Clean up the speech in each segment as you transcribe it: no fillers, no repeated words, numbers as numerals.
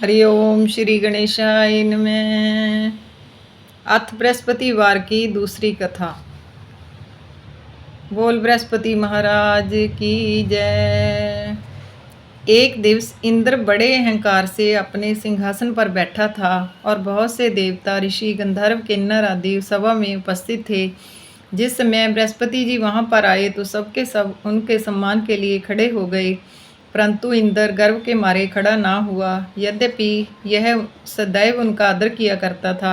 हरि ओम श्री गणेशाय नमः। अथ बृहस्पतिवार की दूसरी कथा। बोल बृहस्पति महाराज की जय। एक दिवस इंद्र बड़े अहंकार से अपने सिंहासन पर बैठा था और बहुत से देवता, ऋषि, गंधर्व, किन्नर आदि सभा में उपस्थित थे। जिस समय बृहस्पति जी वहां पर आए तो सबके सब उनके सम्मान के लिए खड़े हो गए, परंतु इंद्र गर्व के मारे खड़ा ना हुआ। यद्यपि यह सदैव उनका आदर किया करता था।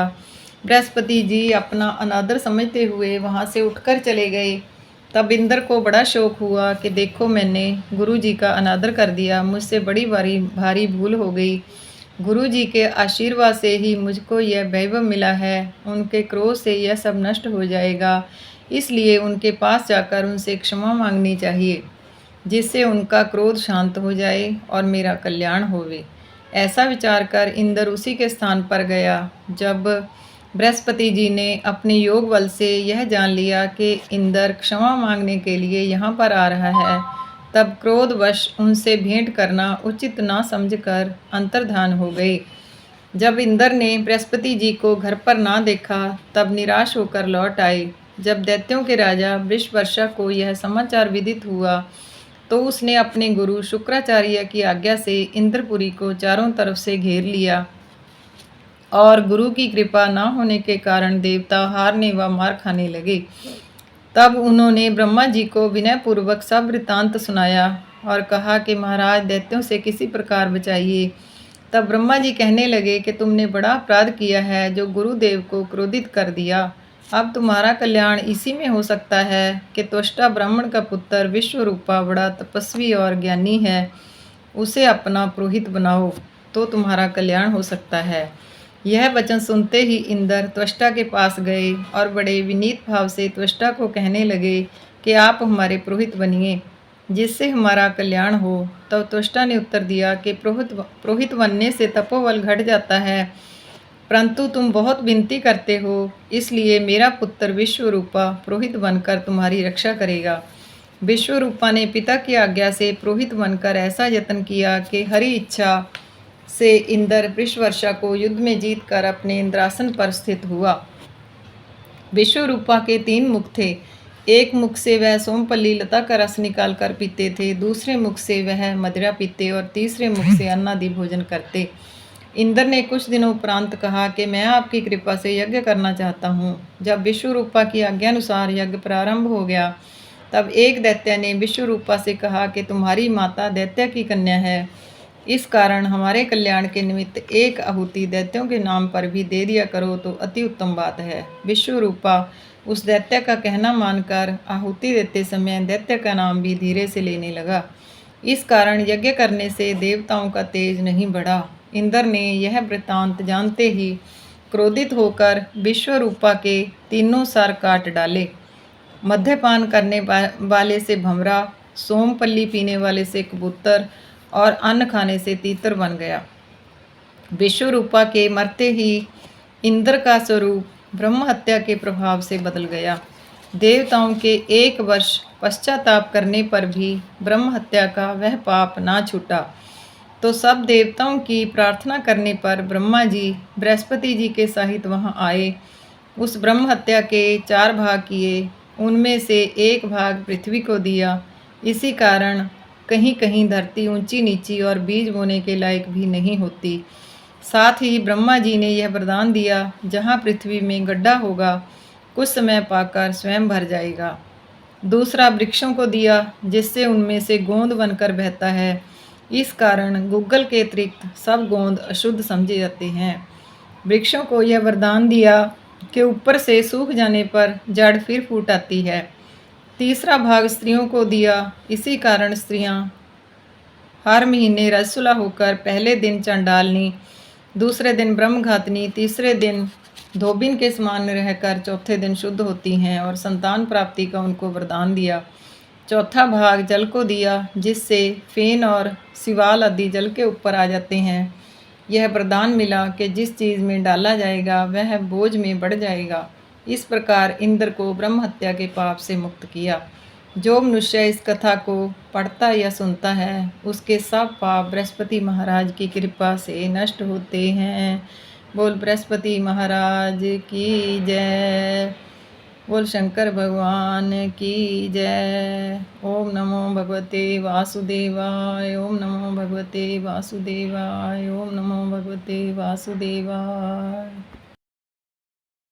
बृहस्पति जी अपना अनादर समझते हुए वहां से उठकर चले गए। तब इंद्र को बड़ा शौक हुआ कि देखो, मैंने गुरु जी का अनादर कर दिया, मुझसे बड़ी भारी भूल हो गई। गुरु जी के आशीर्वाद से ही मुझको यह वैभव मिला है। उनके क्रोध से यह सब नष्ट हो जाएगा, इसलिए उनके पास जाकर उनसे क्षमा मांगनी चाहिए, जिससे उनका क्रोध शांत हो जाए और मेरा कल्याण होवे। ऐसा विचार कर इंद्र उसी के स्थान पर गया। जब बृहस्पति जी ने अपने योग बल से यह जान लिया कि इंद्र क्षमा मांगने के लिए यहाँ पर आ रहा है, तब क्रोधवश उनसे भेंट करना उचित ना समझकर अंतर्धान हो गए। जब इंद्र ने बृहस्पति जी को घर पर ना देखा, तब निराश होकर लौट आए। जब दैत्यों के राजा वृषवर्षा को यह समाचार विदित हुआ, तो उसने अपने गुरु शुक्राचार्य की आज्ञा से इंद्रपुरी को चारों तरफ से घेर लिया, और गुरु की कृपा न होने के कारण देवता हारने व मार खाने लगे। तब उन्होंने ब्रह्मा जी को विनयपूर्वक सब वृत्तांत सुनाया और कहा कि महाराज, दैत्यों से किसी प्रकार बचाइए। तब ब्रह्मा जी कहने लगे कि तुमने बड़ा अपराध किया है, जो गुरुदेव को क्रोधित कर दिया। अब तुम्हारा कल्याण इसी में हो सकता है कि त्वष्टा ब्राह्मण का पुत्र विश्वरूपा बड़ा तपस्वी और ज्ञानी है, उसे अपना पुरोहित बनाओ, तो तुम्हारा कल्याण हो सकता है। यह वचन सुनते ही इंद्र त्वष्टा के पास गए और बड़े विनीत भाव से त्वष्टा को कहने लगे कि आप हमारे पुरोहित बनिए, जिससे हमारा कल्याण हो। तब त्वष्टा ने उत्तर दिया कि पुरोहित बनने से तपोबल घट जाता है, परंतु तुम बहुत विनती करते हो, इसलिए मेरा पुत्र विश्वरूपा पुरोहित बनकर तुम्हारी रक्षा करेगा। विश्वरूपा ने पिता की आज्ञा से पुरोहित बनकर ऐसा यत्न किया कि हरि इच्छा से इंद्र वृषवर्षा को युद्ध में जीतकर अपने इंद्रासन पर स्थित हुआ। विश्वरूपा के 3 मुख थे। एक मुख से वह सोमपल्ली लता का रस निकाल कर पीते थे, दूसरे मुख से वह मदिरा पीते और तीसरे मुख से अन्नादि भोजन करते। इंद्र ने कुछ दिनों उपरांत कहा कि मैं आपकी कृपा से यज्ञ करना चाहता हूँ। जब विश्वरूपा की आज्ञानुसार यज्ञ प्रारंभ हो गया, तब एक दैत्य ने विश्वरूपा से कहा कि तुम्हारी माता दैत्य की कन्या है, इस कारण हमारे कल्याण के निमित्त एक आहुति दैत्यों के नाम पर भी दे दिया करो तो अति उत्तम बात है। विश्वरूपा उस दैत्य का कहना मानकर आहुति देते समय दैत्य का नाम भी धीरे से लेने लगा। इस कारण यज्ञ करने से देवताओं का तेज नहीं बढ़ा। इंद्र ने यह वृत्तांत जानते ही क्रोधित होकर विश्वरूपा के 3 सर काट डाले। मद्यपान करने वाले से भंवरा, सोमपल्ली पीने वाले से कबूतर और अन्न खाने से तीतर बन गया। विश्वरूपा के मरते ही इंद्र का स्वरूप ब्रह्म हत्या के प्रभाव से बदल गया। देवताओं के 1 वर्ष पश्चाताप करने पर भी ब्रह्म हत्या का वह पाप ना छूटा, तो सब देवताओं की प्रार्थना करने पर ब्रह्मा जी बृहस्पति जी के सहित वहां आए। उस ब्रह्म हत्या के 4 भाग किए, उनमें से 1 भाग पृथ्वी को दिया। इसी कारण कहीं कहीं धरती ऊंची नीची और बीज बोने के लायक भी नहीं होती। साथ ही ब्रह्मा जी ने यह वरदान दिया, जहाँ पृथ्वी में गड्ढा होगा, कुछ समय पाकर स्वयं भर जाएगा। दूसरा वृक्षों को दिया, जिससे उनमें से गोंद बनकर बहता है। इस कारण गूगल के अतिरिक्त सब गोंद अशुद्ध समझे जाते हैं। वृक्षों को यह वरदान दिया कि ऊपर से सूख जाने पर जड़ फिर फूट आती है। तीसरा भाग स्त्रियों को दिया, इसी कारण स्त्रियां हर महीने रजस्वला होकर पहले दिन चंडालनी, दूसरे दिन ब्रह्मघातनी, तीसरे दिन धोबिन के समान रहकर चौथे दिन शुद्ध होती हैं, और संतान प्राप्ति का उनको वरदान दिया। चौथा भाग जल को दिया, जिससे फेन और सिवाल आदि जल के ऊपर आ जाते हैं। यह वरदान मिला कि जिस चीज़ में डाला जाएगा वह बोझ में बढ़ जाएगा। इस प्रकार इंद्र को ब्रह्म हत्या के पाप से मुक्त किया। जो मनुष्य इस कथा को पढ़ता या सुनता है उसके सब पाप बृहस्पति महाराज की कृपा से नष्ट होते हैं। बोल बृहस्पति महाराज की जय। बोल शंकर भगवान की जय। ओम नमो भगवते वासुदेवाय। ओम नमो भगवते वासुदेवाय। ओम नमो भगवते वासुदेवाय।